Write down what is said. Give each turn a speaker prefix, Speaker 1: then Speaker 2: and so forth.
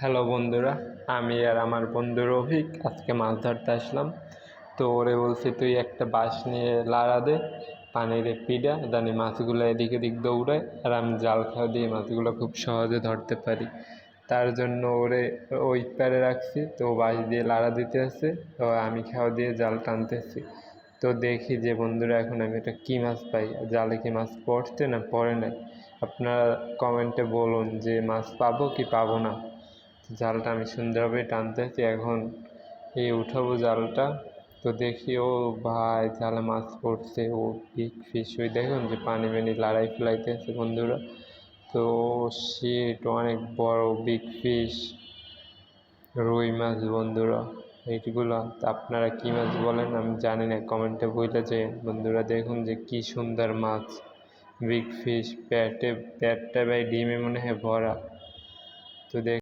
Speaker 1: Hello বন্ধুরা, আমি আর আমার বন্ধু রফিক আজকে মাছ ধরতে আসলাম। তো ওরে বলছি তুই একটা বাঁশ নিয়ে লাড়া দে, পানির পিডা জানি মাছগুলো এদিক এদিক দৌড়ায়, আর আমি জাল খাওয়া দিয়ে মাছগুলো খুব সহজে ধরতে পারি। তার জন্য ওরে ওই পারে রাখছি, তো বাঁশ দিয়ে লাড়া দিতে আছে, তো আমি খাওয়া দিয়ে জাল টানতেছি। তো দেখি যে বন্ধুরা এখন আমি এটা কী মাছ পাই, জালে কি মাছ পড়ছে না পড়ে নাই। আপনারা কমেন্টে বলুন যে মাছ পাবো কি পাবো না। জালটা আমি সুন্দরভাবে টানতেছি, এখন উঠাবো জালটা। তো দেখি ও ভাই জালে মাছ পড়ছে, ও বিগ ফিশ। ওই দেখুন যে পানি লড়াই ফেলাইতেছে বন্ধুরা। তো শিট, অনেক বড় বিগ ফিশ, রুই মাছ বন্ধুরা এইগুলো। আপনারা কী মাছ বলেন আমি জানি না, কমেন্টে বইলে যে বন্ধুরা। দেখুন যে কি সুন্দর মাছ, বিগ ফিশ, পেটটা ভাই ডিমে মনে হয় ভরা। তো দেখ